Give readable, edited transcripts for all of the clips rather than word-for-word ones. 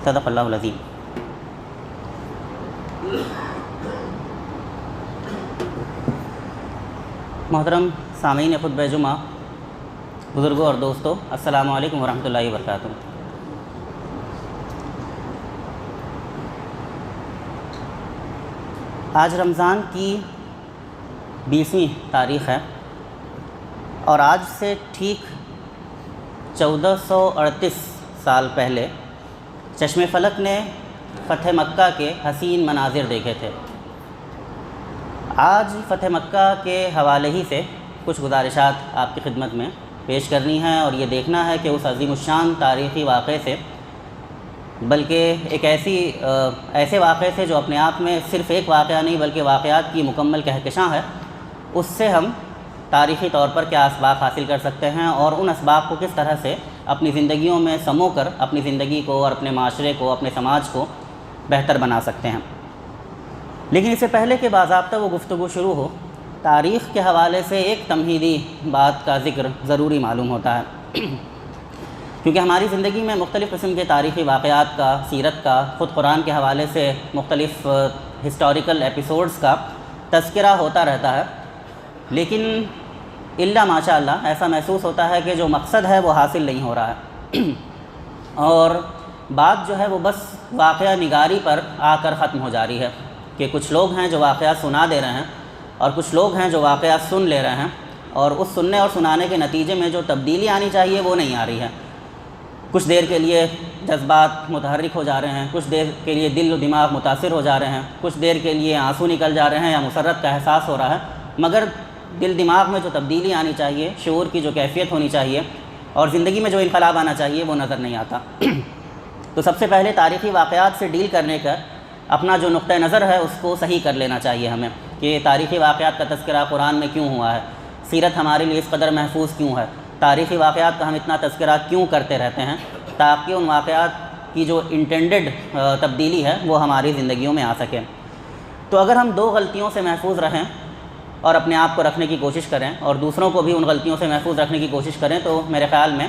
صدق اللہ العظیم۔ محترم سامعین خطبہ جمعہ، بزرگوں اور دوستوں، السلام علیکم ورحمۃ اللہ وبرکاتہ۔ آج رمضان کی 20ویں تاریخ ہے اور آج سے ٹھیک 1438 سال پہلے چشم فلک نے فتح مکہ کے حسین مناظر دیکھے تھے۔ آج فتح مکہ کے حوالے ہی سے کچھ گزارشات آپ کی خدمت میں پیش کرنی ہیں اور یہ دیکھنا ہے کہ اس عظیم الشان تاریخی واقعے سے، بلکہ ایک ایسے واقعے سے جو اپنے آپ میں صرف ایک واقعہ نہیں بلکہ واقعات کی مکمل کہکشاں ہے، اس سے ہم تاریخی طور پر کیا اسباق حاصل کر سکتے ہیں اور ان اسباق کو کس طرح سے اپنی زندگیوں میں سمو کر اپنی زندگی کو اور اپنے معاشرے کو، اپنے سماج کو بہتر بنا سکتے ہیں۔ لیکن اس سے پہلے کہ باضابطہ وہ گفتگو شروع ہو، تاریخ کے حوالے سے ایک تمہیدی بات کا ذکر ضروری معلوم ہوتا ہے، کیونکہ ہماری زندگی میں مختلف قسم کے تاریخی واقعات کا، سیرت کا، خود قرآن کے حوالے سے مختلف ہسٹوریکل ایپیسوڈز کا تذکرہ ہوتا رہتا ہے، لیکن الا ماشاء اللہ ایسا محسوس ہوتا ہے کہ جو مقصد ہے وہ حاصل نہیں ہو رہا ہے اور بات جو ہے وہ بس واقعہ نگاری پر آ کر ختم ہو جا رہی ہے کہ کچھ لوگ ہیں جو واقعات سنا دے رہے ہیں اور کچھ لوگ ہیں جو واقعات سن لے رہے ہیں اور اس سننے اور سنانے کے نتیجے میں جو تبدیلی آنی چاہیے وہ نہیں آ رہی ہے۔ کچھ دیر کے لیے جذبات متحرک ہو جا رہے ہیں، کچھ دیر کے لیے دل و دماغ متاثر ہو جا رہے ہیں، کچھ دیر کے لیے آنسو نکل جا رہے ہیں یا مسرت کا احساس ہو رہا ہے، مگر دل دماغ میں جو تبدیلی آنی چاہیے، شعور کی جو کیفیت ہونی چاہیے اور زندگی میں جو انقلاب آنا چاہیے وہ نظر نہیں آتا۔ تو سب سے پہلے تاریخی واقعات سے ڈیل کرنے کا اپنا جو نقطہ نظر ہے اس کو صحیح کر لینا چاہیے ہمیں کہ تاریخی واقعات کا تذکرہ قرآن میں کیوں ہوا ہے، سیرت ہمارے لیے اس قدر محفوظ کیوں ہے، تاریخی واقعات کا ہم اتنا تذکرہ کیوں کرتے رہتے ہیں تاکہ ان واقعات کی جو انٹینڈڈ تبدیلی ہے وہ ہماری زندگیوں میں آ سکے۔ تو اگر ہم دو غلطیوں سے محفوظ رہیں اور اپنے آپ کو رکھنے کی کوشش کریں اور دوسروں کو بھی ان غلطیوں سے محفوظ رکھنے کی کوشش کریں تو میرے خیال میں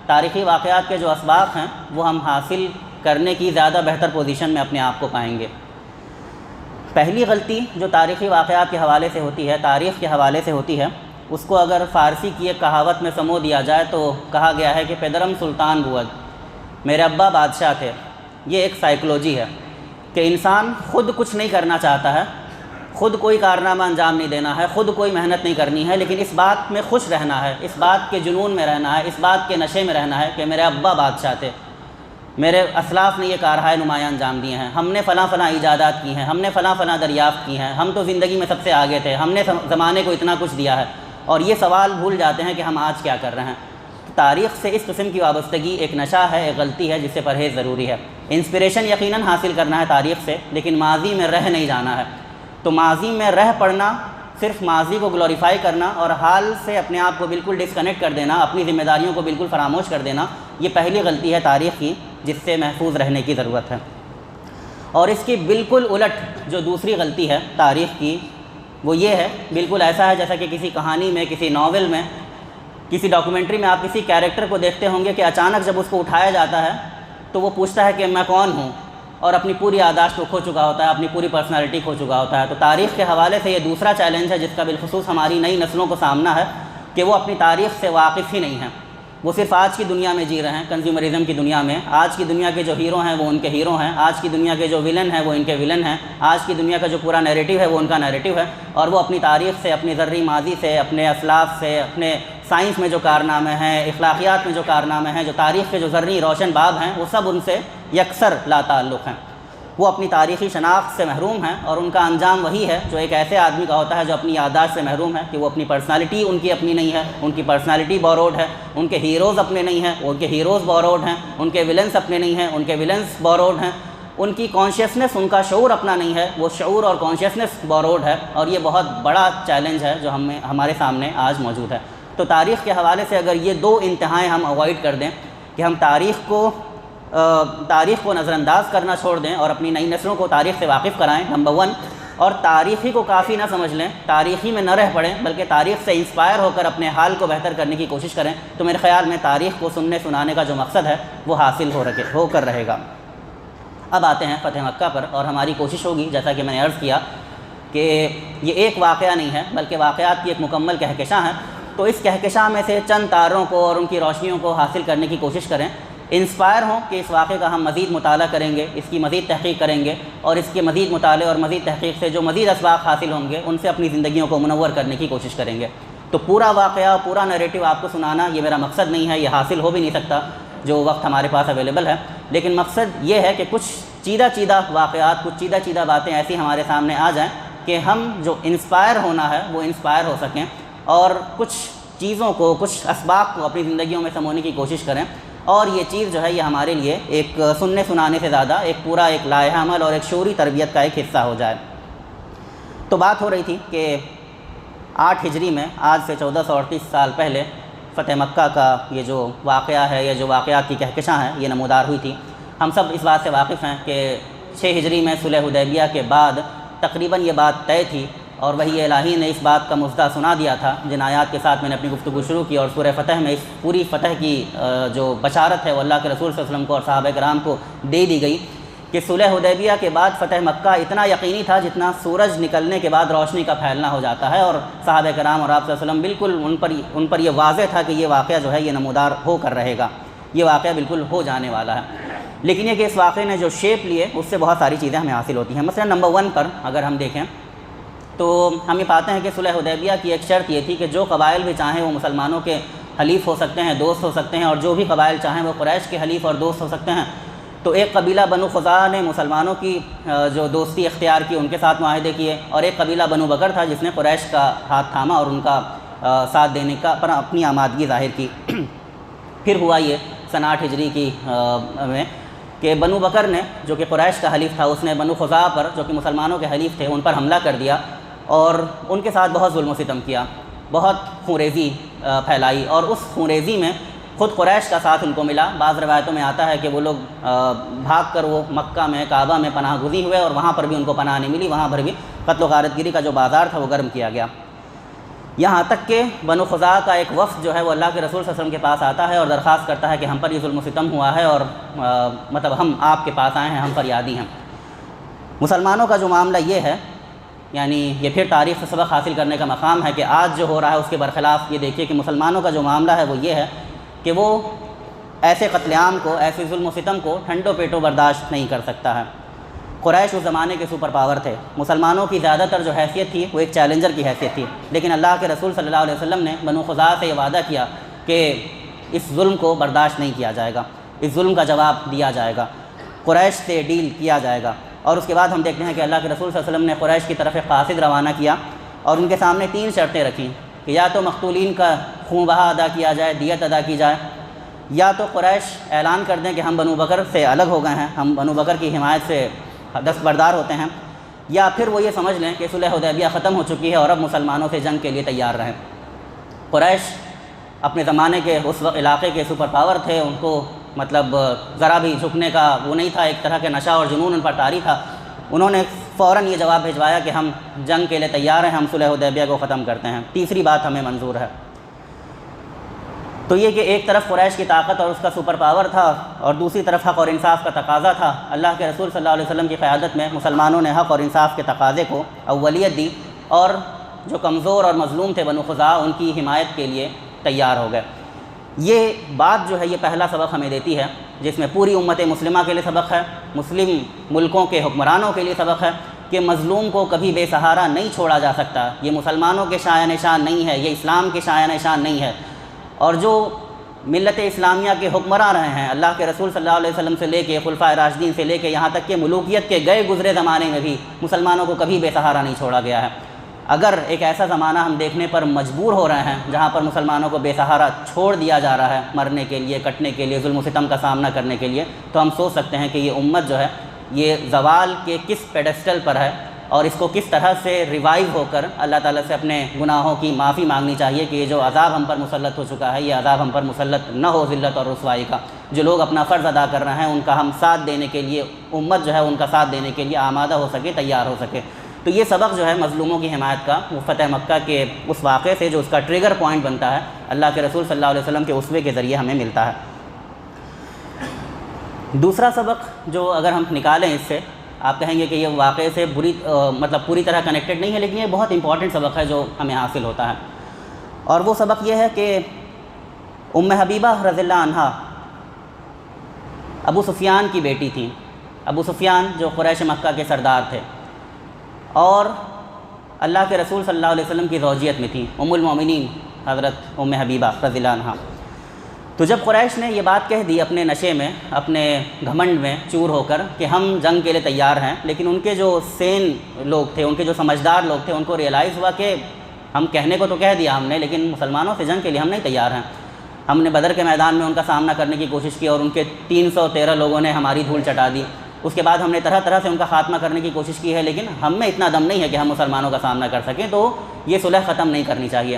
تاریخی واقعات کے جو اسباق ہیں وہ ہم حاصل کرنے کی زیادہ بہتر پوزیشن میں اپنے آپ کو پائیں گے۔ پہلی غلطی جو تاریخی واقعات کے حوالے سے ہوتی ہے، تاریخ کے حوالے سے ہوتی ہے، اس کو اگر فارسی کی ایک کہاوت میں سمو دیا جائے تو کہا گیا ہے کہ پدرم سلطان بود، میرے ابا بادشاہ تھے۔ یہ ایک سائیکولوجی ہے کہ انسان خود کچھ نہیں کرنا چاہتا ہے، خود کوئی کارنامہ انجام نہیں دینا ہے، خود کوئی محنت نہیں کرنی ہے، لیکن اس بات میں خوش رہنا ہے، اس بات کے جنون میں رہنا ہے، اس بات کے نشے میں رہنا ہے کہ میرے ابا بادشاہ تھے، میرے اسلاف نے یہ کارہائے نمایاں انجام دیے ہیں، ہم نے فلاں فلاں ایجادات کی ہیں، ہم نے فلاں فلاں دریافت کی ہیں، ہم تو زندگی میں سب سے آگے تھے، ہم نے زمانے کو اتنا کچھ دیا ہے، اور یہ سوال بھول جاتے ہیں کہ ہم آج کیا کر رہے ہیں۔ تاریخ سے اس قسم کی وابستگی ایک نشہ ہے، ایک غلطی ہے جس سے پرہیز ضروری ہے۔ انسپریشن یقیناً حاصل کرنا ہے تاریخ سے، لیکن ماضی میں رہ نہیں جانا ہے۔ تو ماضی میں رہ پڑنا، صرف ماضی کو گلوریفائی کرنا اور حال سے اپنے آپ کو بالکل ڈسکنیکٹ کر دینا، اپنی ذمہ داریوں کو بالکل فراموش کر دینا، یہ پہلی غلطی ہے تاریخ کی جس سے محفوظ رہنے کی ضرورت ہے۔ اور اس کی بالکل الٹ جو دوسری غلطی ہے تاریخ کی وہ یہ ہے، بالکل ایسا ہے جیسا کہ کسی کہانی میں، کسی ناول میں، کسی ڈاکومنٹری میں آپ کسی کیریکٹر کو دیکھتے ہوں گے کہ اچانک جب اس کو اٹھایا جاتا ہے تو وہ پوچھتا ہے کہ میں کون ہوں، اور اپنی پوری یادداشت کو کھو چکا ہوتا ہے، اپنی پوری پرسنالٹی کھو چکا ہوتا ہے۔ تو تاریخ کے حوالے سے یہ دوسرا چیلنج ہے جس کا بالخصوص ہماری نئی نسلوں کو سامنا ہے کہ وہ اپنی تاریخ سے واقف ہی نہیں ہیں، وہ صرف آج کی دنیا میں جی رہے ہیں، کنزیومرزم کی دنیا میں۔ آج کی دنیا کے جو ہیرو ہیں وہ ان کے ہیرو ہیں، آج کی دنیا کے جو ولن ہیں وہ ان کے ولن ہیں، آج کی دنیا کا جو پورا نیریٹو ہے وہ ان کا نیریٹو ہے، اور وہ اپنی تاریخ سے، اپنی ذرّی ماضی سے، اپنے اسلاف سے، اپنے سائنس میں جو کارنامے ہیں، اخلاقیات میں جو کارنامے ہیں، جو تاریخ کے جو ذرّی روشن باب ہیں، وہ سب ان سے یکسر لا تعلق ہیں۔ وہ اپنی تاریخی شناخت سے محروم ہیں اور ان کا انجام وہی ہے جو ایک ایسے آدمی کا ہوتا ہے جو اپنی یادداشت سے محروم ہے، کہ وہ اپنی پرسنالٹی ان کی اپنی نہیں ہے، ان کی پرسنالٹی بوروڈ ہے، ان کے ہیروز اپنے نہیں ہیں، ان کے ہیروز بوروڈ ہیں، ان کے ولنس اپنے نہیں ہیں، ان کے ولنس بوروڈ ہیں، ان کی کانشیسنس، ان کا شعور اپنا نہیں ہے، وہ شعور اور کانشیسنس بوروڈ ہے، اور یہ بہت بڑا چیلنج ہے جو ہمارے سامنے آج موجود ہے۔ تو تاریخ کے حوالے سے اگر یہ دو انتہائیں ہم اوائڈ کر دیں کہ ہم تاریخ کو نظر انداز کرنا چھوڑ دیں اور اپنی نئی نسلوں کو تاریخ سے واقف کرائیں، نمبر 1، اور تاریخی کو کافی نہ سمجھ لیں، تاریخی میں نہ رہ پڑیں، بلکہ تاریخ سے انسپائر ہو کر اپنے حال کو بہتر کرنے کی کوشش کریں، تو میرے خیال میں تاریخ کو سننے سنانے کا جو مقصد ہے وہ حاصل ہو کر رہے گا۔ اب آتے ہیں فتح مکہ پر، اور ہماری کوشش ہوگی جیسا کہ میں نے عرض کیا کہ یہ ایک واقعہ نہیں ہے بلکہ واقعات کی ایک مکمل کہکشاں ہے، تو اس کہکشاں میں سے چند تاروں کو اور ان کی روشنیوں کو حاصل کرنے کی کوشش کریں، انسپائر ہوں کہ اس واقعے کا ہم مزید مطالعہ کریں گے، اس کی مزید تحقیق کریں گے، اور اس کے مزید مطالعے اور مزید تحقیق سے جو مزید اسباق حاصل ہوں گے ان سے اپنی زندگیوں کو منور کرنے کی کوشش کریں گے۔ تو پورا واقعہ، پورا نیریٹو آپ کو سنانا یہ میرا مقصد نہیں ہے، یہ حاصل ہو بھی نہیں سکتا جو وقت ہمارے پاس اویلیبل ہے، لیکن مقصد یہ ہے کہ کچھ چیدہ واقعات، کچھ چیدہ باتیں ایسی ہمارے سامنے آ جائیں کہ ہم جو انسپائر ہونا ہے وہ انسپائر ہو سکیں، اور کچھ چیزوں کو، کچھ اسباق کو اپنی زندگیوں میں سمونے کی کوشش کریں، اور یہ چیز جو ہے یہ ہمارے لیے ایک سننے سنانے سے زیادہ ایک پورا ایک لائحہ عمل اور ایک شعوری تربیت کا ایک حصہ ہو جائے۔ تو بات ہو رہی تھی کہ 8 ہجری میں آج سے 1438 سال پہلے فتح مکہ کا یہ جو واقعہ ہے، یہ جو واقعات کی کہکشاں ہے یہ نمودار ہوئی تھی۔ ہم سب اس بات سے واقف ہیں کہ 6 ہجری میں صلح حدیبیہ کے بعد تقریباً یہ بات طے تھی، اور وحی الہی نے اس بات کا مژدہ سنا دیا تھا جن آیات کے ساتھ میں نے اپنی گفتگو شروع کی، اور سورہ فتح میں اس پوری فتح کی جو بشارت ہے وہ اللہ کے رسول صلی اللہ علیہ وسلم کو اور صحابہ کرام کو دے دی گئی کہ صلح حدیبیہ کے بعد فتح مکہ اتنا یقینی تھا جتنا سورج نکلنے کے بعد روشنی کا پھیلنا ہو جاتا ہے، اور صحابہ کرام اور آپ صلی اللہ علیہ وسلم بالکل ان پر یہ واضح تھا کہ یہ واقعہ جو ہے یہ نمودار ہو کر رہے گا، یہ واقعہ بالکل ہو جانے والا ہے۔ لیکن یہ کہ اس واقعے نے جو شیپ لیے اس سے بہت ساری چیزیں ہمیں حاصل ہوتی ہیں۔ مثلا نمبر 1 پر اگر ہم دیکھیں تو ہم یہ پاتے ہیں کہ صلح حدیبیہ کی ایک شرط یہ تھی کہ جو قبائل بھی چاہیں وہ مسلمانوں کے حلیف ہو سکتے ہیں، دوست ہو سکتے ہیں، اور جو بھی قبائل چاہیں وہ قریش کے حلیف اور دوست ہو سکتے ہیں۔ تو ایک قبیلہ بنو خزاعہ نے مسلمانوں کی جو دوستی اختیار کی، ان کے ساتھ معاہدے کیے، اور ایک قبیلہ بنو بکر تھا جس نے قریش کا ہاتھ تھاما اور ان کا ساتھ دینے کا پر اپنی آمادگی ظاہر کی۔ پھر ہوا یہ سن 8 ہجری کی میں کہ بنو بکر نے جو کہ قریش کا حلیف تھا اس نے بنو خزاعہ پر جو کہ مسلمانوں کے حلیف تھے ان پر حملہ کر دیا، اور ان کے ساتھ بہت ظلم و ستم کیا، بہت خونریزی پھیلائی، اور اس خونریزی میں خود قریش کا ساتھ ان کو ملا۔ بعض روایتوں میں آتا ہے کہ وہ لوگ بھاگ کر وہ مکہ میں، کعبہ میں پناہ گزین ہوئے، اور وہاں پر بھی ان کو پناہ نہیں ملی، وہاں پر بھی قتل و غارت گیری کا جو بازار تھا وہ گرم کیا گیا۔ یہاں تک کہ بنو خزاعہ کا ایک وفد جو ہے وہ اللہ کے رسول صلی اللہ علیہ وسلم کے پاس آتا ہے اور درخواست کرتا ہے کہ ہم پر یہ ظلم و ستم ہوا ہے، اور مطلب ہم آپ کے پاس آئے ہیں، ہم فریادی ہیں۔ مسلمانوں کا جو معاملہ یہ ہے، یعنی یہ پھر تاریخ سے سبق حاصل کرنے کا مقام ہے کہ آج جو ہو رہا ہے اس کے برخلاف یہ دیکھیے کہ مسلمانوں کا جو معاملہ ہے وہ یہ ہے کہ وہ ایسے قتل عام کو، ایسے ظلم و ستم کو ٹھنڈو پیٹو برداشت نہیں کر سکتا ہے۔ قریش اس زمانے کے سپر پاور تھے، مسلمانوں کی زیادہ تر جو حیثیت تھی وہ ایک چیلنجر کی حیثیت تھی، لیکن اللہ کے رسول صلی اللہ علیہ وسلم نے بنو خزاعہ سے یہ وعدہ کیا کہ اس ظلم کو برداشت نہیں کیا جائے گا، اس ظلم کا جواب دیا جائے گا، قریش سے ڈیل کیا جائے گا۔ اور اس کے بعد ہم دیکھتے ہیں کہ اللہ کے رسول صلی اللہ علیہ وسلم نے قریش کی طرف ایک قاصد روانہ کیا، اور ان کے سامنے 3 شرطیں رکھیں کہ یا تو مقتولین کا خون بہا ادا کیا جائے، دیت ادا کی جائے، یا تو قریش اعلان کر دیں کہ ہم بنو بکر سے الگ ہو گئے ہیں، ہم بنو بکر کی حمایت سے دستبردار ہوتے ہیں، یا پھر وہ یہ سمجھ لیں کہ صلح حدیبیہ ختم ہو چکی ہے اور اب مسلمانوں سے جنگ کے لیے تیار رہیں۔ قریش اپنے زمانے کے اس وقت علاقے کے سپر پاور تھے، ان کو مطلب ذرا بھی جھکنے کا وہ نہیں تھا، ایک طرح کے نشہ اور جنون ان پر طاری تھا۔ انہوں نے فوراً یہ جواب بھجوایا کہ ہم جنگ کے لیے تیار ہیں، ہم صلح حدیبیہ کو ختم کرتے ہیں۔ تیسری بات ہمیں منظور ہے، تو یہ کہ ایک طرف قریش کی طاقت اور اس کا سپر پاور تھا، اور دوسری طرف حق اور انصاف کا تقاضا تھا۔ اللہ کے رسول صلی اللہ علیہ وسلم کی قیادت میں مسلمانوں نے حق اور انصاف کے تقاضے کو اولیت دی، اور جو کمزور اور مظلوم تھے بنو خزاعہ ان کی حمایت کے لیے تیار ہو گئے۔ یہ بات جو ہے یہ پہلا سبق ہمیں دیتی ہے، جس میں پوری امت مسلمہ کے لیے سبق ہے، مسلم ملکوں کے حکمرانوں کے لیے سبق ہے کہ مظلوم کو کبھی بے سہارا نہیں چھوڑا جا سکتا۔ یہ مسلمانوں کے شایان نشان نہیں ہے، یہ اسلام کے شایان نشان نہیں ہے، اور جو ملت اسلامیہ کے حکمراں رہے ہیں اللہ کے رسول صلی اللہ علیہ وسلم سے لے کے خلفائے راشدین سے لے کے یہاں تک کہ ملوکیت کے گئے گزرے زمانے میں بھی مسلمانوں کو کبھی بے سہارا نہیں چھوڑا گیا ہے۔ اگر ایک ایسا زمانہ ہم دیکھنے پر مجبور ہو رہے ہیں جہاں پر مسلمانوں کو بے سہارا چھوڑ دیا جا رہا ہے مرنے کے لیے، کٹنے کے لیے، ظلم و ستم کا سامنا کرنے کے لیے، تو ہم سوچ سکتے ہیں کہ یہ امت جو ہے یہ زوال کے کس پیڈسٹل پر ہے، اور اس کو کس طرح سے ریوائیو ہو کر اللہ تعالیٰ سے اپنے گناہوں کی معافی مانگنی چاہیے کہ یہ جو عذاب ہم پر مسلط ہو چکا ہے یہ عذاب ہم پر مسلط نہ ہو ذلت اور رسوائی کا۔ جو لوگ اپنا فرض ادا کر رہے ہیں ان کا ہم ساتھ دینے کے لیے، امت جو ہے ان کا ساتھ دینے کے لیے آمادہ ہو سکے، تیار ہو سکے۔ تو یہ سبق جو ہے مظلوموں کی حمایت کا وہ فتح مکہ کے اس واقعے سے جو اس کا ٹریگر پوائنٹ بنتا ہے اللہ کے رسول صلی اللہ علیہ وسلم کے اسوے کے ذریعے ہمیں ملتا ہے۔ دوسرا سبق جو اگر ہم نکالیں اس سے، آپ کہیں گے کہ یہ واقعے سے مطلب پوری طرح کنیکٹڈ نہیں ہے، لیکن یہ بہت امپورٹنٹ سبق ہے جو ہمیں حاصل ہوتا ہے، اور وہ سبق یہ ہے کہ ام حبیبہ رضی اللہ عنہا ابو سفیان کی بیٹی تھیں۔ ابو سفیان جو قریش مکہ کے سردار تھے اور اللہ کے رسول صلی اللہ علیہ وسلم کی زوجیت میں تھیں، ام المومنین حضرت ام حبیبہ رضی اللہ عنہا۔ تو جب قریش نے یہ بات کہہ دی اپنے نشے میں، اپنے گھمنڈ میں چور ہو کر کہ ہم جنگ کے لیے تیار ہیں، لیکن ان کے جو سین لوگ تھے، ان کے جو سمجھدار لوگ تھے، ان کو ریئلائز ہوا کہ ہم کہنے کو تو کہہ دیا ہم نے، لیکن مسلمانوں سے جنگ کے لیے ہم نہیں تیار ہیں۔ ہم نے بدر کے میدان میں ان کا سامنا کرنے کی کوشش کی اور ان کے 313 لوگوں نے ہماری دھول چٹا دی۔ اس کے بعد ہم نے طرح طرح سے ان کا خاتمہ کرنے کی کوشش کی ہے، لیکن ہم میں اتنا دم نہیں ہے کہ ہم مسلمانوں کا سامنا کر سکیں، تو یہ صلح ختم نہیں کرنی چاہیے۔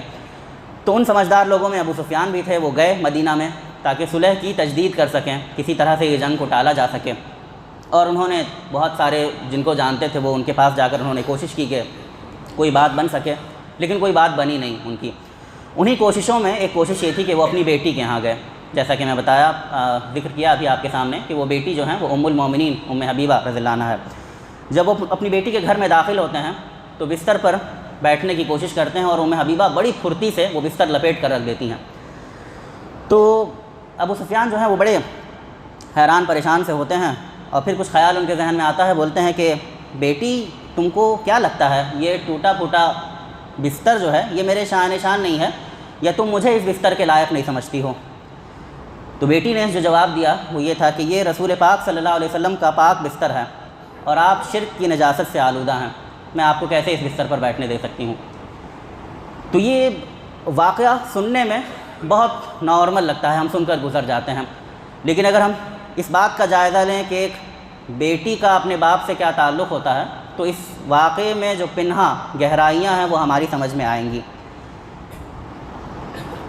تو ان سمجھدار لوگوں میں ابو سفیان بھی تھے، وہ گئے مدینہ میں تاکہ صلح کی تجدید کر سکیں، کسی طرح سے یہ جنگ کو ٹالا جا سکے، اور انہوں نے بہت سارے جن کو جانتے تھے وہ ان کے پاس جا کر انہوں نے کوشش کی کہ کوئی بات بن سکے، لیکن کوئی بات بنی نہیں ان کی۔ انہی کوششوں میں ایک کوشش یہ تھی کہ وہ اپنی بیٹی کے ہاں گئے، جیسا کہ میں بتایا، ذکر کیا ابھی آپ کے سامنے کہ وہ بیٹی جو ہیں وہ ام المومنین ام حبیبہ رضی اللہ عنہا ہے۔ جب وہ اپنی بیٹی کے گھر میں داخل ہوتے ہیں تو بستر پر بیٹھنے کی کوشش کرتے ہیں اور ام حبیبہ بڑی پھرتی سے وہ بستر لپیٹ کر رکھ دیتی ہیں۔ تو ابو سفیان جو ہیں وہ بڑے حیران پریشان سے ہوتے ہیں، اور پھر کچھ خیال ان کے ذہن میں آتا ہے، بولتے ہیں کہ بیٹی تم کو کیا لگتا ہے یہ ٹوٹا پھوٹا بستر جو ہے یہ میرے شان نہیں ہے، یا تم مجھے اس بستر کے لائق نہیں سمجھتی ہو؟ تو بیٹی نے جو جواب دیا وہ یہ تھا کہ یہ رسول پاک صلی اللہ علیہ وسلم کا پاک بستر ہے اور آپ شرک کی نجاست سے آلودہ ہیں، میں آپ کو کیسے اس بستر پر بیٹھنے دے سکتی ہوں؟ تو یہ واقعہ سننے میں بہت نارمل لگتا ہے، ہم سن کر گزر جاتے ہیں، لیکن اگر ہم اس بات کا جائزہ لیں کہ ایک بیٹی کا اپنے باپ سے کیا تعلق ہوتا ہے تو اس واقعے میں جو پنہا گہرائیاں ہیں وہ ہماری سمجھ میں آئیں گی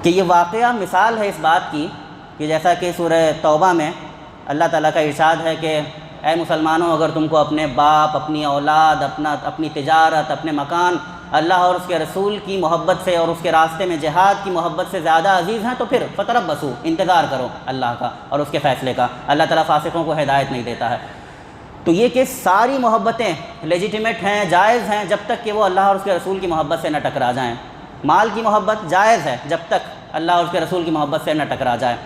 کہ یہ واقعہ مثال ہے اس بات کی کہ جیسا کہ سورہ توبہ میں اللہ تعالیٰ کا ارشاد ہے کہ اے مسلمانوں، اگر تم کو اپنے باپ، اپنی اولاد، اپنی تجارت، اپنے مکان اللہ اور اس کے رسول کی محبت سے اور اس کے راستے میں جہاد کی محبت سے زیادہ عزیز ہیں تو پھر فتربصوا، انتظار کرو اللہ کا اور اس کے فیصلے کا۔ اللہ تعالیٰ فاسقوں کو ہدایت نہیں دیتا ہے۔ تو یہ کہ ساری محبتیں لیجیٹیمیٹ ہیں، جائز ہیں، جب تک کہ وہ اللہ اور اس کے رسول کی محبت سے نہ ٹکرا جائیں۔ مال کی محبت جائز ہے جب تک اللہ اور اس کے رسول کی محبت سے نہ ٹکرا جائے۔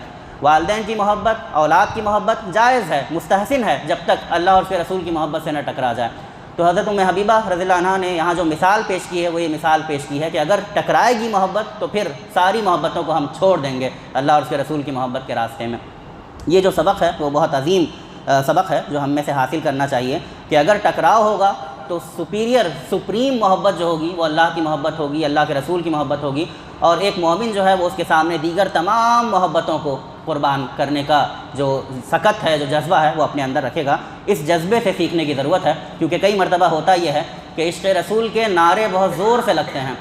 والدین کی محبت، اولاد کی محبت جائز ہے، مستحسن ہے، جب تک اللہ اور اس کے رسول کی محبت سے نہ ٹکرا جائے۔ تو حضرت ام حبیبہ رضی اللہ عنہا نے یہاں جو مثال پیش کی ہے وہ یہ مثال پیش کی ہے کہ اگر ٹکرائے گی محبت تو پھر ساری محبتوں کو ہم چھوڑ دیں گے اللہ اور اس کے رسول کی محبت کے راستے میں۔ یہ جو سبق ہے وہ بہت عظیم سبق ہے جو ہم میں سے حاصل کرنا چاہیے کہ اگر ٹکراؤ ہوگا تو سپریم محبت جو ہوگی وہ اللہ کی محبت ہوگی، اللہ کے رسول کی محبت ہوگی، اور ایک مومن جو ہے وہ اس کے سامنے دیگر تمام محبتوں کو قربان کرنے کا جو سکت ہے، جو جذبہ ہے وہ اپنے اندر رکھے گا۔ اس جذبے سے سیکھنے کی ضرورت ہے، کیونکہ کئی مرتبہ ہوتا یہ ہے کہ عشق رسول کے نعرے بہت زور سے لگتے ہیں،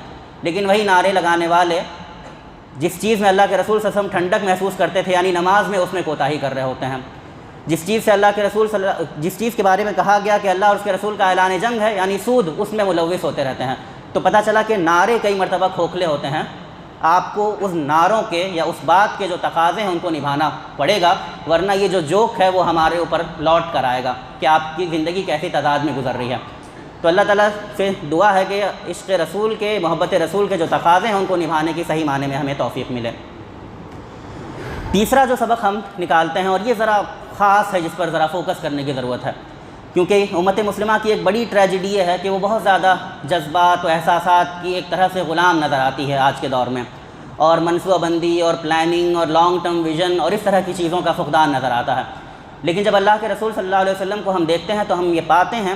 لیکن وہی نعرے لگانے والے جس چیز میں اللہ کے رسول صلی اللہ علیہ وسلم ٹھنڈک محسوس کرتے تھے یعنی نماز میں، اس میں کوتاہی کر رہے ہوتے ہیں۔ جس چیز سے اللہ کے رسول جس چیز کے بارے میں کہا گیا کہ اللہ اور اس کے رسول کا اعلان جنگ ہے یعنی سود، اس میں ملوث ہوتے رہتے ہیں۔ تو پتہ چلا کہ نعرے کئی مرتبہ کھوکھلے ہوتے ہیں، آپ کو اس نعروں کے یا اس بات کے جو تقاضے ہیں ان کو نبھانا پڑے گا، ورنہ یہ جو جوک ہے وہ ہمارے اوپر لوٹ کر آئے گا کہ آپ کی زندگی کیسی تضاد میں گزر رہی ہے۔ تو اللہ تعالیٰ سے دعا ہے کہ عشق رسول کے، محبت رسول کے جو تقاضے ہیں ان کو نبھانے کی صحیح معنی میں ہمیں توفیق ملے۔ تیسرا جو سبق ہم نکالتے ہیں، اور یہ ذرا خاص ہے، جس پر ذرا فوکس کرنے کی ضرورت ہے، کیونکہ امت مسلمہ کی ایک بڑی ٹریجڈی یہ ہے کہ وہ بہت زیادہ جذبات و احساسات کی ایک طرح سے غلام نظر آتی ہے آج کے دور میں، اور منصوبہ بندی اور پلاننگ اور لانگ ٹرم ویژن اور اس طرح کی چیزوں کا فقدان نظر آتا ہے۔ لیکن جب اللہ کے رسول صلی اللہ علیہ وسلم کو ہم دیکھتے ہیں تو ہم یہ پاتے ہیں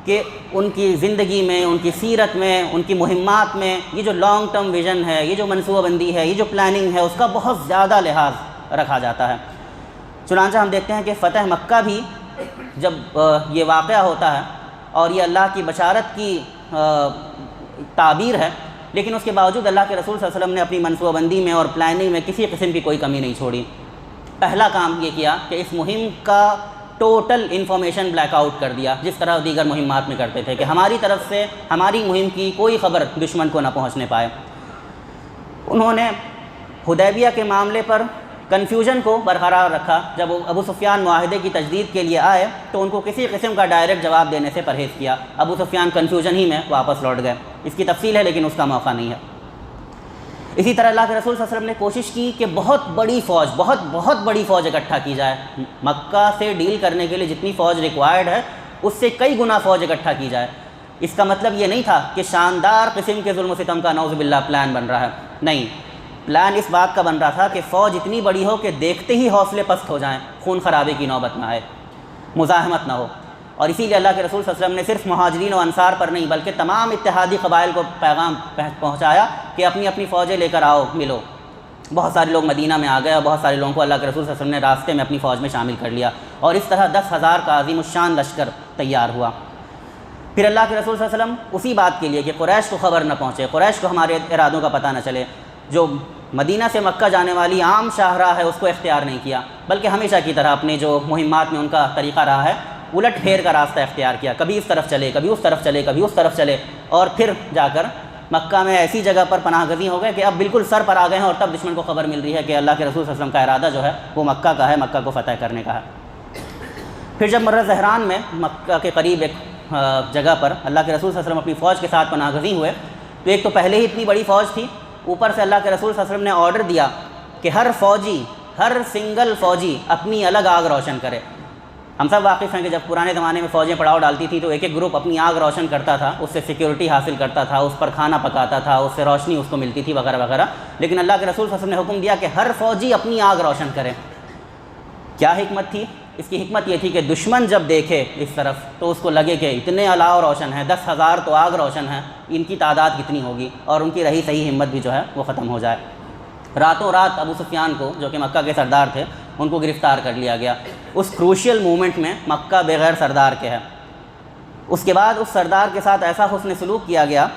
کہ ان کی زندگی میں، ان کی سیرت میں، ان کی مہمات میں یہ جو لانگ ٹرم ویژن ہے، یہ جو منصوبہ بندی ہے، یہ جو پلاننگ ہے، اس کا بہت زیادہ لحاظ رکھا جاتا ہے۔ چنانچہ ہم دیکھتے ہیں کہ فتح مکہ بھی جب یہ واقعہ ہوتا ہے اور یہ اللہ کی بشارت کی تعبیر ہے، لیکن اس کے باوجود اللہ کے رسول صلی اللہ علیہ وسلم نے اپنی منصوبہ بندی میں اور پلاننگ میں کسی قسم کی کوئی کمی نہیں چھوڑی۔ پہلا کام یہ کیا کہ اس مہم کا ٹوٹل انفارمیشن بلیک آؤٹ کر دیا، جس طرح دیگر مہمات میں کرتے تھے، کہ ہماری طرف سے ہماری مہم کی کوئی خبر دشمن کو نہ پہنچنے پائے۔ انہوں نے حدیبیہ کے معاملے پر کنفیوژن کو برقرار رکھا. جب ابو سفیان معاہدے کی تجدید کے لیے آئے تو ان کو کسی قسم کا ڈائریکٹ جواب دینے سے پرہیز کیا. ابو سفیان کنفیوژن ہی میں واپس لوٹ گئے. اس کی تفصیل ہے لیکن اس کا موقع نہیں ہے. اسی طرح اللہ کے رسول صلی اللہ علیہ وسلم نے کوشش کی کہ بہت بڑی فوج اکٹھا کی جائے. مکہ سے ڈیل کرنے کے لیے جتنی فوج ریکوائرڈ ہے اس سے کئی گنا فوج اکٹھا کی جائے. اس کا مطلب یہ نہیں تھا کہ شاندار قسم کے ظلم و ستم کا نعوذ باللہ پلان بن رہا ہے. نہیں، پلان اس بات کا بن رہا تھا کہ فوج اتنی بڑی ہو کہ دیکھتے ہی حوصلے پست ہو جائیں، خون خرابے کی نوبت نہ آئے، مزاحمت نہ ہو. اور اسی لیے اللہ کے رسول صلی اللہ علیہ وسلم نے صرف مہاجرین و انصار پر نہیں بلکہ تمام اتحادی قبائل کو پیغام پہنچایا کہ اپنی اپنی فوجیں لے کر آؤ، ملو. بہت سارے لوگ مدینہ میں آ گئے اور بہت سارے لوگوں کو اللہ کے رسول صلی اللہ علیہ وسلم نے راستے میں اپنی فوج میں شامل کر لیا. اور اس طرح 10,000 کا عظیم الشان لشکر تیار ہوا. پھر اللہ کے رسول صلی اللہ علیہ وسلم اسی بات کے لیے کہ قریش کو خبر نہ پہنچے، قریش کو ہمارے ارادوں کا پتہ نہ چلے، جو مدینہ سے مکہ جانے والی عام شاہراہ ہے اس کو اختیار نہیں کیا، بلکہ ہمیشہ کی طرح اپنے جو مہمات میں ان کا طریقہ رہا ہے الٹ پھیر کا راستہ اختیار کیا. کبھی اس طرف چلے، کبھی اس طرف چلے، کبھی اس طرف چلے، اور پھر جا کر مکہ میں ایسی جگہ پر پناہ گزین ہو گئے کہ اب بالکل سر پر آ گئے ہیں. اور تب دشمن کو خبر مل رہی ہے کہ اللہ کے رسول صلی اللہ علیہ وسلم کا ارادہ جو ہے وہ مکہ کا ہے، مکہ کو فتح کرنے کا ہے. پھر جب مرہ زہران میں مکہ کے قریب ایک جگہ پر اللہ کے رسول صلی اللہ علیہ وسلم اپنی فوج کے ساتھ پناہ گزین ہوئے تو ایک تو پہلے ہی اتنی بڑی فوج تھی، اوپر سے اللہ کے رسول صلی اللہ علیہ وسلم نے آرڈر دیا کہ ہر سنگل فوجی اپنی الگ آگ روشن کرے. ہم سب واقف ہیں کہ جب پرانے زمانے میں فوجیں پڑاؤ ڈالتی تھی تو ایک ایک گروپ اپنی آگ روشن کرتا تھا، اس سے سیکیورٹی حاصل کرتا تھا، اس پر کھانا پکاتا تھا، اس سے روشنی اس کو ملتی تھی وغیرہ وغیرہ. لیکن اللہ کے رسول صلی اللہ علیہ وسلم نے حکم دیا کہ ہر فوجی اپنی آگ روشن کرے. کیا حکمت تھی؟ اس کی حکمت یہ تھی کہ دشمن جب دیکھے اس طرف تو اس کو لگے کہ اتنے الاؤ روشن ہیں، 10,000 تو آگ روشن ہیں، ان کی تعداد کتنی ہوگی، اور ان کی رہی صحیح ہمت بھی جو ہے وہ ختم ہو جائے. راتوں رات ابو سفیان کو، جو کہ مکہ کے سردار تھے، ان کو گرفتار کر لیا گیا. اس کروشیل مومنٹ میں مکہ بغیر سردار کے ہے. اس کے بعد اس سردار کے ساتھ ایسا حسن سلوک کیا گیا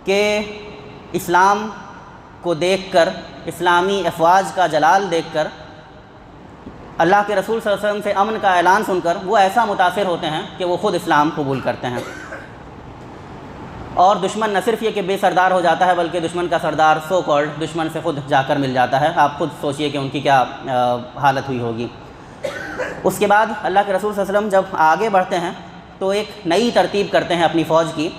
کہ اسلام کو دیکھ کر، اسلامی افواج کا جلال دیکھ کر، اللہ کے رسول صلی اللہ علیہ وسلم سے امن کا اعلان سن کر وہ ایسا متاثر ہوتے ہیں کہ وہ خود اسلام قبول کرتے ہیں. اور دشمن نہ صرف یہ کہ بے سردار ہو جاتا ہے بلکہ دشمن کا سردار سو کالڈ دشمن سے خود جا کر مل جاتا ہے. آپ خود سوچئے کہ ان کی کیا حالت ہوئی ہوگی. اس کے بعد اللہ کے رسول صلی اللہ علیہ وسلم جب آگے بڑھتے ہیں تو ایک نئی ترتیب کرتے ہیں اپنی فوج کی،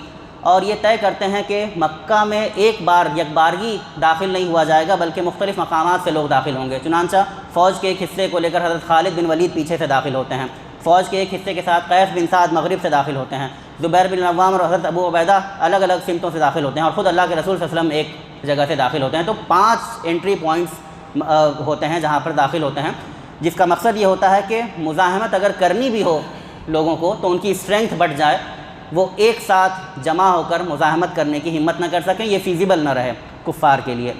اور یہ طے کرتے ہیں کہ مکہ میں ایک بار یکبارگی داخل نہیں ہوا جائے گا بلکہ مختلف مقامات سے لوگ داخل ہوں گے. چنانچہ فوج کے ایک حصے کو لے کر حضرت خالد بن ولید پیچھے سے داخل ہوتے ہیں، فوج کے ایک حصے کے ساتھ قیس بن سعد مغرب سے داخل ہوتے ہیں، زبیر بن عوام اور حضرت ابو عبیدہ الگ الگ سمتوں سے داخل ہوتے ہیں، اور خود اللہ کے رسول صلی اللہ علیہ وسلم ایک جگہ سے داخل ہوتے ہیں. تو 5 انٹری پوائنٹس ہوتے ہیں جہاں پر داخل ہوتے ہیں، جس کا مقصد یہ ہوتا ہے کہ مزاحمت اگر کرنی بھی ہو لوگوں کو تو ان کی اسٹرینتھ بڑھ جائے، وہ ایک ساتھ جمع ہو کر مزاحمت کرنے کی ہمت نہ کر سکیں، یہ فیزیبل نہ رہے کفار کے لیے.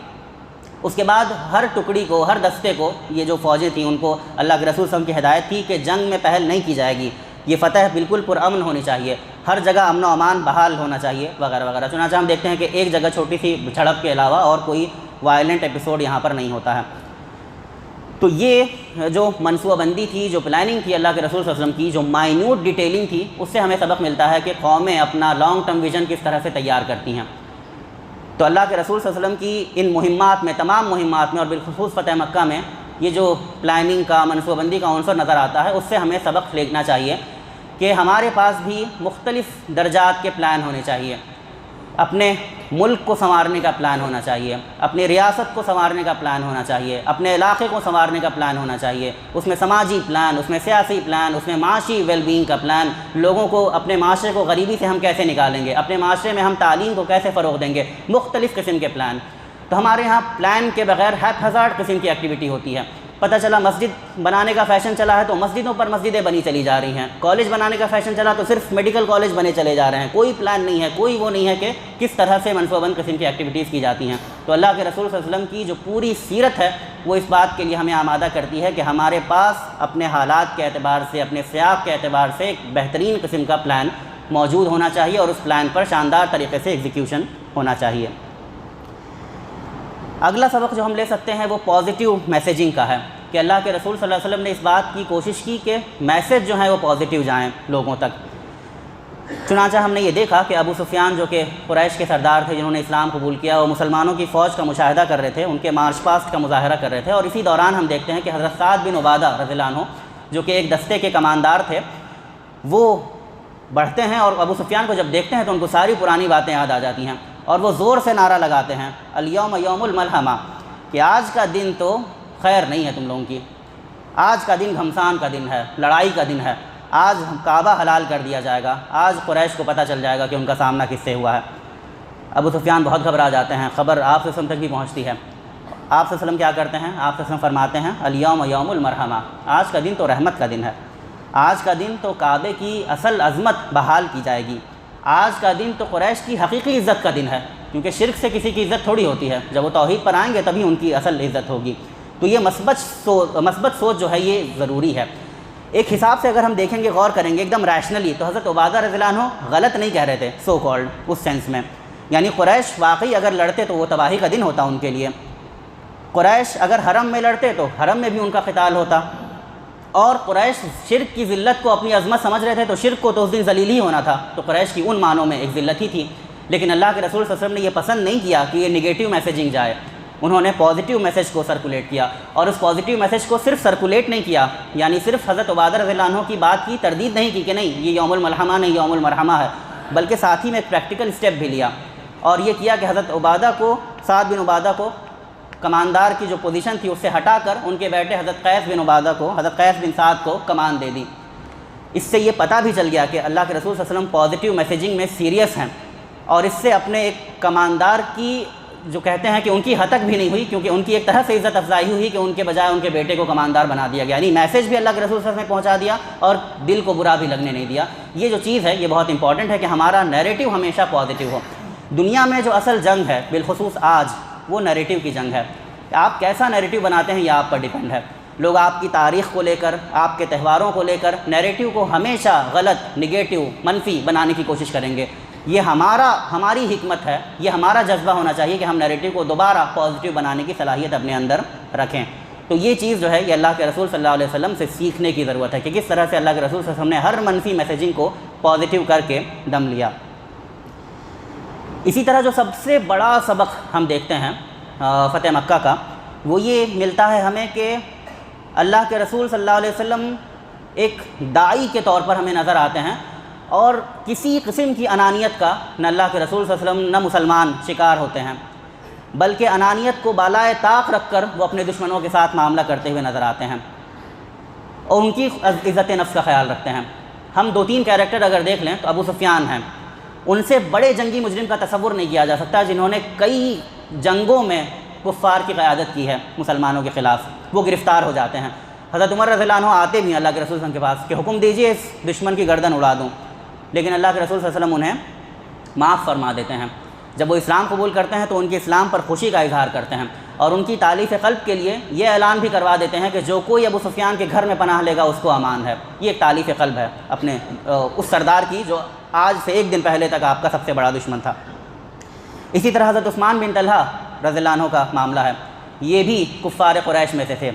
اس کے بعد ہر ٹکڑی کو، ہر دستے کو، یہ جو فوجیں تھیں ان کو اللہ کے رسول صلی اللہ علیہ وسلم کی ہدایت تھی کہ جنگ میں پہل نہیں کی جائے گی، یہ فتح بالکل پرامن ہونی چاہیے، ہر جگہ امن و امان بحال ہونا چاہیے وغیرہ وغیرہ. چنانچہ ہم دیکھتے ہیں کہ ایک جگہ چھوٹی سی جھڑپ کے علاوہ اور کوئی وائلنٹ ایپیسوڈ یہاں پر نہیں ہوتا ہے. تو یہ جو منصوبہ بندی تھی، جو پلاننگ تھی اللہ کے رسول صلی اللہ علیہ وسلم کی، جو مائنیوٹ ڈیٹیلنگ تھی، اس سے ہمیں سبق ملتا ہے کہ قومیں اپنا لانگ ٹرم ویژن کس طرح سے تیار کرتی ہیں. تو اللہ کے رسول صلی اللہ علیہ وسلم کی ان مہمات میں، تمام مہمات میں اور بالخصوص فتح مکہ میں یہ جو پلاننگ کا، منصوبہ بندی کا عنصر نظر آتا ہے، اس سے ہمیں سبق لینا چاہیے کہ ہمارے پاس بھی مختلف درجات کے پلان ہونے چاہیے. اپنے ملک کو سنوارنے کا پلان ہونا چاہیے، اپنی ریاست کو سنوارنے کا پلان ہونا چاہیے، اپنے علاقے کو سنوارنے کا پلان ہونا چاہیے. اس میں سماجی پلان، اس میں سیاسی پلان، اس میں معاشی ویل بینگ کا پلان، لوگوں کو، اپنے معاشرے کو غریبی سے ہم کیسے نکالیں گے، اپنے معاشرے میں ہم تعلیم کو کیسے فروغ دیں گے، مختلف قسم کے پلان. تو ہمارے ہاں پلان کے بغیر ہزار قسم کی ایکٹیویٹی ہوتی ہے. پتہ چلا مسجد بنانے کا فیشن چلا ہے تو مسجدوں پر مسجدیں بنی چلی جا رہی ہیں، کالج بنانے کا فیشن چلا تو صرف میڈیکل کالج بنے چلے جا رہے ہیں. کوئی پلان نہیں ہے، کوئی وہ نہیں ہے کہ کس طرح سے منصوبہ بند قسم کی ایکٹیویٹیز کی جاتی ہیں. تو اللہ کے رسول صلی اللہ علیہ وسلم کی جو پوری سیرت ہے وہ اس بات کے لیے ہمیں آمادہ کرتی ہے کہ ہمارے پاس اپنے حالات کے اعتبار سے، اپنے سیاق کے اعتبار سے ایک بہترین قسم کا پلان موجود ہونا چاہیے اور اس پلان پر شاندار طریقے سے ایگزیکیوشن ہونا چاہیے. اگلا سبق جو ہم لے سکتے ہیں وہ پازیٹیو میسیجنگ کا ہے کہ اللہ کے رسول صلی اللہ علیہ وسلم نے اس بات کی کوشش کی کہ میسیج جو ہیں وہ پازیٹیو جائیں لوگوں تک. چنانچہ ہم نے یہ دیکھا کہ ابو سفیان جو کہ قریش کے سردار تھے جنہوں نے اسلام قبول کیا، وہ مسلمانوں کی فوج کا مشاہدہ کر رہے تھے، ان کے مارچ پاسٹ کا مظاہرہ کر رہے تھے، اور اسی دوران ہم دیکھتے ہیں کہ حضرت سعد بن عبادہ رضی اللہ عنہ جو کہ ایک دستے کے کماندار تھے، وہ بڑھتے ہیں اور ابو سفیان کو جب دیکھتے ہیں تو ان کو ساری پرانی باتیں یاد آ جاتی ہیں، اور وہ زور سے نعرہ لگاتے ہیں الیوم یوم الملحمہ، کہ آج کا دن تو خیر نہیں ہے تم لوگوں کی، آج کا دن گھمسان کا دن ہے، لڑائی کا دن ہے، آج کعبہ حلال کر دیا جائے گا، آج قریش کو پتہ چل جائے گا کہ ان کا سامنا کس سے ہوا ہے۔ ابو سفیان بہت گھبرا جاتے ہیں، خبر آپ صلی اللہ علیہ وسلم تک بھی پہنچتی ہے۔ آپ صلی اللہ علیہ وسلم کیا کرتے ہیں؟ آپ صلی اللہ علیہ وسلم فرماتے ہیں الیوم یوم المرحمہ، آج کا دن تو رحمت کا دن ہے، آج کا دن تو کعبے کی اصل عظمت بحال کی جائے گی، آج کا دن تو قریش کی حقیقی عزت کا دن ہے، کیونکہ شرک سے کسی کی عزت تھوڑی ہوتی ہے، جب وہ توحید پر آئیں گے تبھی ان کی اصل عزت ہوگی۔ تو یہ مثبت سوچ جو ہے یہ ضروری ہے۔ ایک حساب سے اگر ہم دیکھیں گے، غور کریں گے ایک دم ریشنلی، تو حضرت عبادہ رضی اللہ عنہ غلط نہیں کہہ رہے تھے سو کالڈ اس سینس میں، یعنی قریش واقعی اگر لڑتے تو وہ تباہی کا دن ہوتا ان کے لیے، قریش اگر حرم میں لڑتے تو حرم میں بھی ان کا قتال ہوتا، اور قریش شرک کی ذلت کو اپنی عظمت سمجھ رہے تھے تو شرک کو تو اس دن ذلیل ہی ہونا تھا، تو قریش کی ان معنوں میں ایک ذلت ہی تھی۔ لیکن اللہ کے رسول صلی اللہ علیہ وسلم نے یہ پسند نہیں کیا کہ یہ نگیٹو میسیجنگ جائے، انہوں نے پازیٹیو میسیج کو سرکولیٹ کیا، اور اس پازیٹیو میسیج کو صرف سرکولیٹ نہیں کیا، یعنی صرف حضرت عبادہ رضی اللہ عنہ کی بات کی تردید نہیں کی کہ نہیں یہ یوم الملحمہ نہیں یوم المرحمہ ہے، بلکہ ساتھ ہی میں ایک پریکٹیکل اسٹیپ بھی لیا، اور یہ کیا کہ حضرت عبادہ کو، سعد بن عبادہ کو کماندار کی جو پوزیشن تھی اس سے ہٹا کر ان کے بیٹے حضرت قیس بن عبادہ کو، حضرت قیس بن سعد کو کمان دے دی۔ اس سے یہ پتہ بھی چل گیا کہ اللہ کے رسول صلی اللہ علیہ وسلم پازیٹیو میسیجنگ میں سیریس ہیں، اور اس سے اپنے ایک کماندار کی جو کہتے ہیں کہ ان کی ہتک بھی نہیں ہوئی، کیونکہ ان کی ایک طرح سے عزت افزائی ہوئی کہ ان کے بجائے ان کے بیٹے کو کماندار بنا دیا گیا، یعنی میسیج بھی اللہ کے رسول صلی اللہ علیہ وسلم نے پہنچا دیا اور دل کو برا بھی لگنے نہیں دیا۔ یہ جو چیز ہے یہ بہت امپورٹنٹ ہے کہ ہمارا نیریٹو ہمیشہ پازیٹیو ہو۔ دنیا میں جو اصل جنگ ہے بالخصوص آج، وہ نیریٹو کی جنگ ہے، آپ کیسا نیریٹو بناتے ہیں یہ آپ پر ڈیپینڈ ہے۔ لوگ آپ کی تاریخ کو لے کر، آپ کے تہواروں کو لے کر نیریٹو کو ہمیشہ غلط، نگیٹو، منفی بنانے کی کوشش کریں گے۔ یہ ہماری حکمت ہے، یہ ہمارا جذبہ ہونا چاہیے کہ ہم نیریٹو کو دوبارہ پازیٹیو بنانے کی صلاحیت اپنے اندر رکھیں۔ تو یہ چیز جو ہے یہ اللہ کے رسول صلی اللہ علیہ وسلم سے سیکھنے کی ضرورت ہے کہ کس طرح سے اللہ کے رسول صلی اللہ علیہ وسلم نے ہر منفی میسیجنگ کو پازیٹیو کر کے دم لیا۔ اسی طرح جو سب سے بڑا سبق ہم دیکھتے ہیں فتح مکہ کا، وہ یہ ملتا ہے ہمیں کہ اللہ کے رسول صلی اللہ علیہ وسلم ایک داعی کے طور پر ہمیں نظر آتے ہیں، اور کسی قسم کی انانیت کا نہ اللہ کے رسول صلی اللہ علیہ وسلم نہ مسلمان شکار ہوتے ہیں، بلکہ انانیت کو بالائے طاق رکھ کر وہ اپنے دشمنوں کے ساتھ معاملہ کرتے ہوئے نظر آتے ہیں اور ان کی عزت نفس کا خیال رکھتے ہیں۔ ہم 2-3 کیریکٹر اگر دیکھ لیں تو ابو سفیان ہیں، ان سے بڑے جنگی مجرم کا تصور نہیں کیا جا سکتا، جنہوں نے کئی جنگوں میں کفار کی قیادت کی ہے مسلمانوں کے خلاف، وہ گرفتار ہو جاتے ہیں۔ حضرت عمر رضی اللہ عنہ آتے بھی ہیں اللہ کے رسول صلی اللہ علیہ وسلم کے پاس کہ حکم دیجئے اس دشمن کی گردن اڑا دوں، لیکن اللہ کے رسول صلی اللہ علیہ وسلم انہیں معاف فرما دیتے ہیں۔ جب وہ اسلام قبول کرتے ہیں تو ان کے اسلام پر خوشی کا اظہار کرتے ہیں، اور ان کی تالیف قلب کے لیے یہ اعلان بھی کروا دیتے ہیں کہ جو کوئی ابو سفیان کے گھر میں پناہ لے گا اس کو امان ہے۔ یہ ایک تالیف قلب ہے اپنے اس سردار کی جو آج سے 1 دن پہلے تک آپ کا سب سے بڑا دشمن تھا۔ اسی طرح حضرت عثمان بن طلحہ رضی اللہ عنہ کا معاملہ ہے، یہ بھی کفار قریش میں سے تھے۔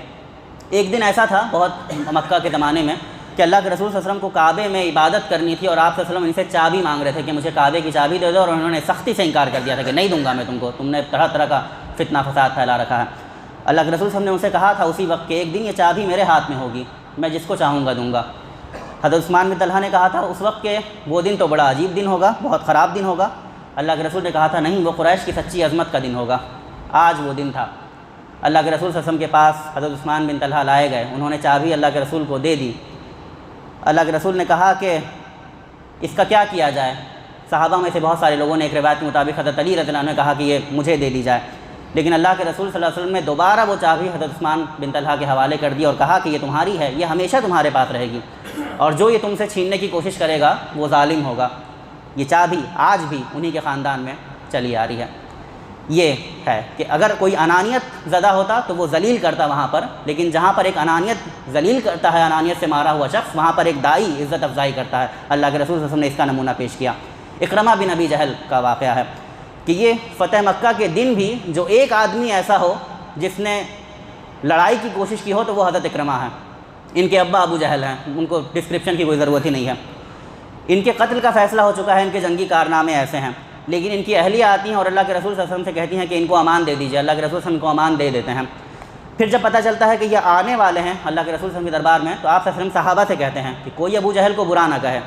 ایک دن ایسا تھا بہت مکہ کے زمانے میں کہ اللہ کے رسول صلی اللہ علیہ وسلم کو کعبے میں عبادت کرنی تھی، اور آپ صلی اللہ علیہ وسلم ان سے چابی مانگ رہے تھے کہ مجھے کعبے کی چابی دے دو، اور انہوں نے سختی سے انکار کر دیا تھا کہ نہیں دوں گا میں تم نے طرح طرح کا فتنہ فساد پھیلا رکھا ہے۔ اللہ کے رسول صلی اللہ علیہ وسلم نے ان سے کہا تھا اسی وقت کہ ایک دن یہ چابی میرے ہاتھ میں ہوگی، میں جس کو چاہوں گا دوں گا۔ حضرت عثمان بن طلحہ نے کہا تھا اس وقت کہ وہ دن تو بڑا عجیب دن ہوگا، بہت خراب دن ہوگا۔ اللہ کے رسول نے کہا تھا نہیں، وہ قریش کی سچی عظمت کا دن ہوگا، آج وہ دن تھا۔ اللہ کے رسول صلی اللہ علیہ وسلم کے پاس حضرت عثمان بن طلحہ لائے گئے، انہوں نے چابی اللہ کے رسول کو دے دی۔ اللہ کے رسول نے کہا کہ اس کا کیا کیا جائے؟ صحابہ میں سے بہت سارے لوگوں نے ایک روایت کے مطابق حضرت علی رضی اللہ عنہ نے کہا کہ یہ مجھے دے دی جائے، لیکن اللہ کے رسول صلی اللہ علیہ وسلم نے دوبارہ وہ چابی حضرت عثمان بن طلحہ کے حوالے کر دی اور کہا کہ یہ تمہاری ہے، یہ ہمیشہ تمہارے پاس رہے گی، اور جو یہ تم سے چھیننے کی کوشش کرے گا وہ ظالم ہوگا۔ یہ چابی آج بھی انہی کے خاندان میں چلی آ رہی ہے۔ یہ ہے کہ اگر کوئی انانیت زدہ ہوتا تو وہ ذلیل کرتا وہاں پر، لیکن جہاں پر ایک انانیت ذلیل کرتا ہے، انانیت سے مارا ہوا شخص، وہاں پر ایک داعی عزت افزائی کرتا ہے۔ اللہ کے رسول صلی اللہ علیہ وسلم نے اس کا نمونہ پیش کیا۔ اکرمہ بن ابی جہل کا واقعہ ہے کہ یہ فتح مکہ کے دن بھی جو ایک آدمی ایسا ہو جس نے لڑائی کی کوشش کی ہو تو وہ حضرت اکرمہ ہیں۔ ان کے ابا ابو جہل ہیں، ان کو ڈسکرپشن کی کوئی ضرورت ہی نہیں ہے۔ ان کے قتل کا فیصلہ ہو چکا ہے، ان کے جنگی کارنامے ایسے ہیں، لیکن ان کی اہلیہ آتی ہیں اور اللہ کے رسول صلی اللہ علیہ وسلم سے کہتی ہیں کہ ان کو امان دے دیجیے۔ اللہ کے رسول صلی اللہ علیہ وسلم کو امان دے دیتے ہیں۔ پھر جب پتہ چلتا ہے کہ یہ آنے والے ہیں اللہ کے رسول صلی اللہ علیہ وسلم کے دربار میں، تو آپ صلی اللہ علیہ وسلم صحابہ سے کہتے ہیں کہ کوئی ابو جہل کو برا نہ کہے،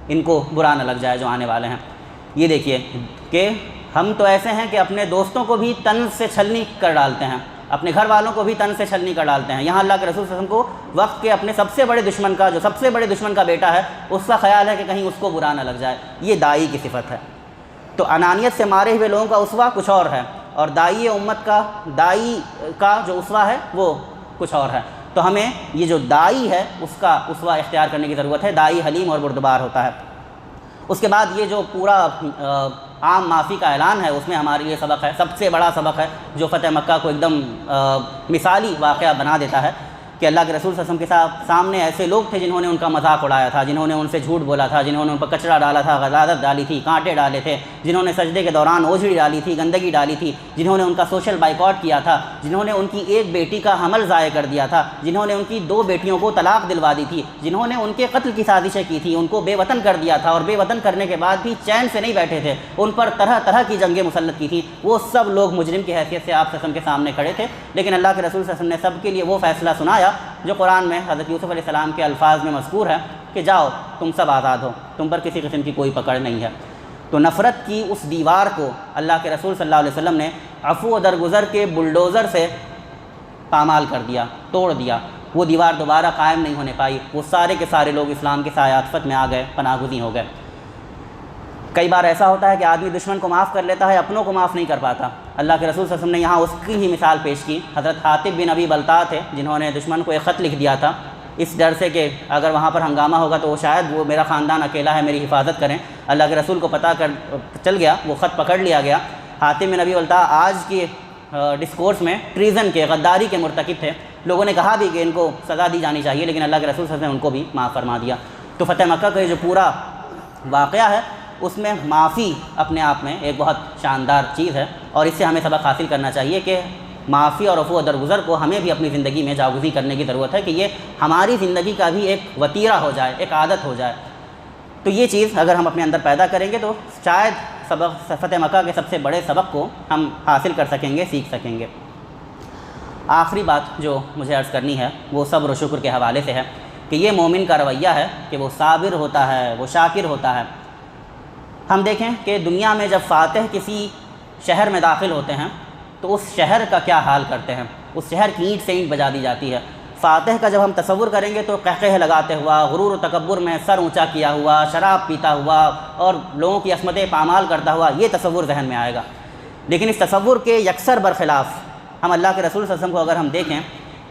ان کو برا نہ لگ جائے جو آنے والے ہیں۔ یہ دیکھیے کہ ہم تو ایسے ہیں کہ اپنے دوستوں کو بھی تن سے چھلنی کر ڈالتے ہیں، اپنے گھر والوں کو بھی تن سے چھلنی کر ڈالتے ہیں۔ یہاں اللہ کے رسول صلی اللہ علیہ وسلم کو وقت کے اپنے سب سے بڑے دشمن کا، جو سب سے بڑے دشمن کا بیٹا ہے، اس کا خیال ہے کہ کہیں اس کو برا نہ لگ جائے۔ یہ داعی کی صفت ہے۔ تو انانیت سے مارے ہوئے لوگوں کا اسوہ کچھ اور ہے، اور داعی امت داعی کا جو اسوہ ہے وہ کچھ اور ہے۔ تو ہمیں یہ جو داعی ہے اس کا اسوہ اختیار کرنے کی ضرورت ہے۔ داعی حلیم اور بردبار ہوتا ہے۔ اس کے بعد یہ جو پورا عام معافی کا اعلان ہے، اس میں ہمارے لیے سبق ہے، سب سے بڑا سبق ہے، جو فتح مکہ کو ایک دم مثالی واقعہ بنا دیتا ہے کہ اللہ کے رسول صلی اللہ علیہ وسلم کے سامنے ایسے لوگ تھے جنہوں نے ان کا مذاق اڑایا تھا، جنہوں نے ان سے جھوٹ بولا تھا، جنہوں نے ان پر کچرا ڈالا تھا، غلاظت ڈالی تھی، کانٹے ڈالے تھے، جنہوں نے سجدے کے دوران اوجھڑی ڈالی تھی، گندگی ڈالی تھی، جنہوں نے ان کا سوشل بائیکاٹ کیا تھا، جنہوں نے ان کی ایک بیٹی کا حمل ضائع کر دیا تھا، جنہوں نے ان کی 2 بیٹیوں کو طلاق دلوا دی تھی، جنہوں نے ان کے قتل کی سازشیں کی تھی، ان کو بے وطن کر دیا تھا، اور بے وطن کرنے کے بعد بھی چین سے نہیں بیٹھے تھے، ان پر طرح طرح کی جنگیں مسلط کی تھیں۔ وہ سب لوگ مجرم کی حیثیت سے آپ صلی اللہ علیہ وسلم کے سامنے کھڑے تھے، لیکن اللہ کے رسول صلی اللہ علیہ وسلم نے سب کے لیے وہ فیصلہ سنایا جو قرآن میں حضرت یوسف علیہ السلام کے الفاظ میں مذکور ہے کہ جاؤ تم سب آزاد ہو، تم پر کسی قسم کی کوئی پکڑ نہیں ہے۔ تو نفرت کی اس دیوار کو اللہ کے رسول صلی اللہ علیہ وسلم نے عفو و درگزر کے بلڈوزر سے پامال کر دیا، توڑ دیا۔ وہ دیوار دوبارہ قائم نہیں ہونے پائی، وہ سارے کے سارے لوگ اسلام کے سایہ عطفت میں آ گئے، پناہ گزین ہو گئے۔ کئی بار ایسا ہوتا ہے کہ آدمی دشمن کو معاف کر لیتا ہے، اپنوں کو معاف نہیں کر پاتا۔ اللہ کے رسول صلی اللہ علیہ وسلم نے یہاں اس کی ہی مثال پیش کی۔ حضرت حاطب بن ابی بلتع تھے جنہوں نے دشمن کو ایک خط لکھ دیا تھا، اس ڈر سے کہ اگر وہاں پر ہنگامہ ہوگا تو شاید وہ میرا خاندان اکیلا ہے، میری حفاظت کریں۔ اللہ کے رسول کو پتہ چل گیا، وہ خط پکڑ لیا گیا۔ حاطب بن ابی بلتع آج کی ڈسکورس میں ٹریزن کے، غداری کے مرتکب تھے۔ لوگوں نے کہا بھی کہ ان کو سزا دی جانی چاہیے، لیکن اللہ کے رسول صلی اللہ علیہ وسلم نے ان کو بھی معاف فرما دیا۔ تو فتح مکہ کا یہ جو پورا واقعہ ہے، اس میں معافی اپنے آپ میں ایک بہت شاندار چیز ہے، اور اس سے ہمیں سبق حاصل کرنا چاہیے کہ معافی اور عفو و درگزر کو ہمیں بھی اپنی زندگی میں جاگزی کرنے کی ضرورت ہے کہ یہ ہماری زندگی کا بھی ایک وتیرہ ہو جائے، ایک عادت ہو جائے۔ تو یہ چیز اگر ہم اپنے اندر پیدا کریں گے تو شاید فتح مکہ کے سب سے بڑے سبق کو ہم حاصل کر سکیں گے، سیکھ سکیں گے۔ آخری بات جو مجھے عرض کرنی ہے وہ صبر و شکر کے حوالے سے ہے کہ یہ مومن کا رویہ ہے کہ وہ صابر ہوتا ہے، وہ شاکر ہوتا ہے۔ ہم دیکھیں کہ دنیا میں جب فاتح کسی شہر میں داخل ہوتے ہیں تو اس شہر کا کیا حال کرتے ہیں، اس شہر کی اینٹ سے اینٹ بجا دی جاتی ہے۔ فاتح کا جب ہم تصور کریں گے تو قہقہے لگاتے ہوا، غرور و تکبر میں سر اونچا کیا ہوا، شراب پیتا ہوا اور لوگوں کی عصمتیں پامال کرتا ہوا، یہ تصور ذہن میں آئے گا۔ لیکن اس تصور کے یکسر برخلاف ہم اللہ کے رسول صلی اللہ علیہ وسلم کو اگر ہم دیکھیں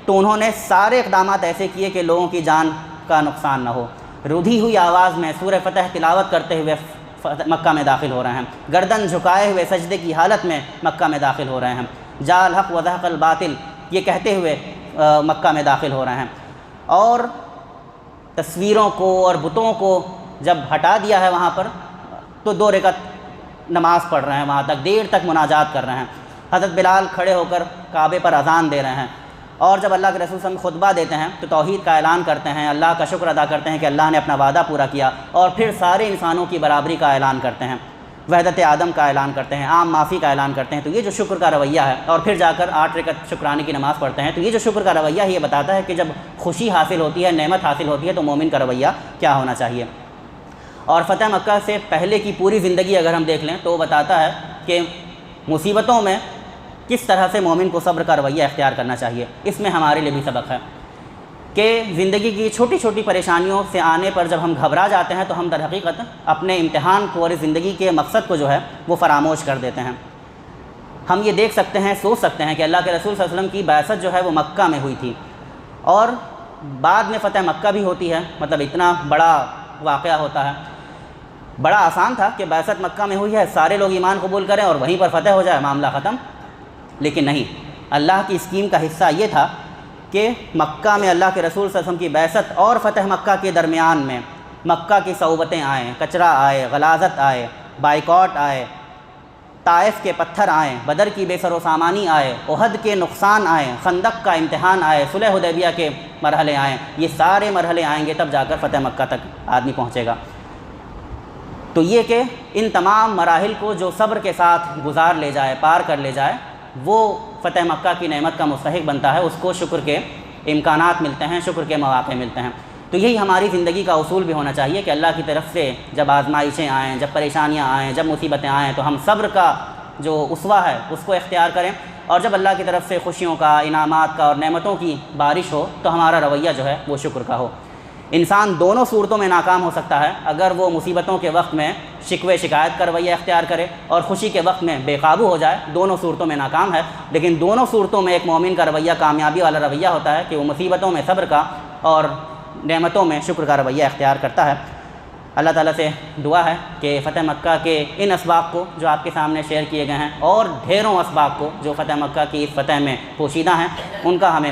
تو انہوں نے سارے اقدامات ایسے کیے کہ لوگوں کی جان کا نقصان نہ ہو۔ رودھی ہوئی آواز میں سورہ فتح تلاوت کرتے ہوئے مکہ میں داخل ہو رہے ہیں، گردن جھکائے ہوئے سجدے کی حالت میں مکہ میں داخل ہو رہے ہیں، جاء الحق وزهق الباطل یہ کہتے ہوئے مکہ میں داخل ہو رہے ہیں، اور تصویروں کو اور بتوں کو جب ہٹا دیا ہے وہاں پر تو 2 رکعت نماز پڑھ رہے ہیں، وہاں تک دیر تک مناجات کر رہے ہیں۔ حضرت بلال کھڑے ہو کر کعبے پر اذان دے رہے ہیں، اور جب اللہ کے رسول صلی اللہ علیہ وسلم خطبہ دیتے ہیں تو توحید کا اعلان کرتے ہیں، اللہ کا شکر ادا کرتے ہیں کہ اللہ نے اپنا وعدہ پورا کیا، اور پھر سارے انسانوں کی برابری کا اعلان کرتے ہیں، وحدت آدم کا اعلان کرتے ہیں، عام معافی کا اعلان کرتے ہیں۔ تو یہ جو شکر کا رویہ ہے، اور پھر جا کر 8 رکعت شکرانے کی نماز پڑھتے ہیں، تو یہ جو شکر کا رویہ ہے یہ بتاتا ہے کہ جب خوشی حاصل ہوتی ہے، نعمت حاصل ہوتی ہے، تو مومن کا رویہ کیا ہونا چاہیے۔ اور فتح مکہ سے پہلے کی پوری زندگی اگر ہم دیکھ لیں تو وہ بتاتا ہے کہ مصیبتوں میں کس طرح سے مومن کو صبر کا رویہ اختیار کرنا چاہیے۔ اس میں ہمارے لیے بھی سبق ہے کہ زندگی کی چھوٹی چھوٹی پریشانیوں سے آنے پر جب ہم گھبرا جاتے ہیں تو ہم در حقیقت اپنے امتحان کو اور زندگی کے مقصد کو جو ہے وہ فراموش کر دیتے ہیں۔ ہم یہ دیکھ سکتے ہیں، سوچ سکتے ہیں کہ اللہ کے رسول صلی اللہ علیہ وسلم کی بعثت جو ہے وہ مکہ میں ہوئی تھی، اور بعد میں فتح مکہ بھی ہوتی ہے، مطلب اتنا بڑا واقعہ ہوتا ہے۔ بڑا آسان تھا کہ بعثت مکہ میں ہوئی ہے، سارے لوگ ایمان قبول کریں اور وہیں پر فتح ہو جائے، معاملہ ختم۔ لیکن نہیں، اللہ کی اسکیم کا حصہ یہ تھا کہ مکہ میں اللہ کے رسول صلی اللہ علیہ وسلم کی بعثت اور فتح مکہ کے درمیان میں مکہ کی صعوبتیں آئیں، کچرا آئے، غلاظت آئے، بائیکاٹ آئے، طائف کے پتھر آئیں، بدر کی بے سر و سامانی آئے، احد کے نقصان آئے، خندق کا امتحان آئے، صلح حدیبیہ کے مرحلے آئیں۔ یہ سارے مرحلے آئیں گے تب جا کر فتح مکہ تک آدمی پہنچے گا۔ تو یہ کہ ان تمام مراحل کو جو صبر کے ساتھ گزار لے جائے، پار کر لے جائے، وہ فتح مکہ کی نعمت کا مستحق بنتا ہے، اس کو شکر کے امکانات ملتے ہیں، شکر کے مواقع ملتے ہیں۔ تو یہی ہماری زندگی کا اصول بھی ہونا چاہیے کہ اللہ کی طرف سے جب آزمائشیں آئیں، جب پریشانیاں آئیں، جب مصیبتیں آئیں، تو ہم صبر کا جو اسوہ ہے اس کو اختیار کریں، اور جب اللہ کی طرف سے خوشیوں کا، انعامات کا اور نعمتوں کی بارش ہو تو ہمارا رویہ جو ہے وہ شکر کا ہو۔ انسان دونوں صورتوں میں ناکام ہو سکتا ہے، اگر وہ مصیبتوں کے وقت میں شکوے شکایت کا رویہ اختیار کرے اور خوشی کے وقت میں بے قابو ہو جائے، دونوں صورتوں میں ناکام ہے۔ لیکن دونوں صورتوں میں ایک مومن کا رویہ کامیابی والا رویہ ہوتا ہے کہ وہ مصیبتوں میں صبر کا اور نعمتوں میں شکر کا رویہ اختیار کرتا ہے۔ اللہ تعالیٰ سے دعا ہے کہ فتح مکہ کے ان اسباق کو جو آپ کے سامنے شیئر کیے گئے ہیں، اور ڈھیروں اسباق کو جو فتح مکہ کی اس فتح میں پوشیدہ ہیں، ان کا ہمیں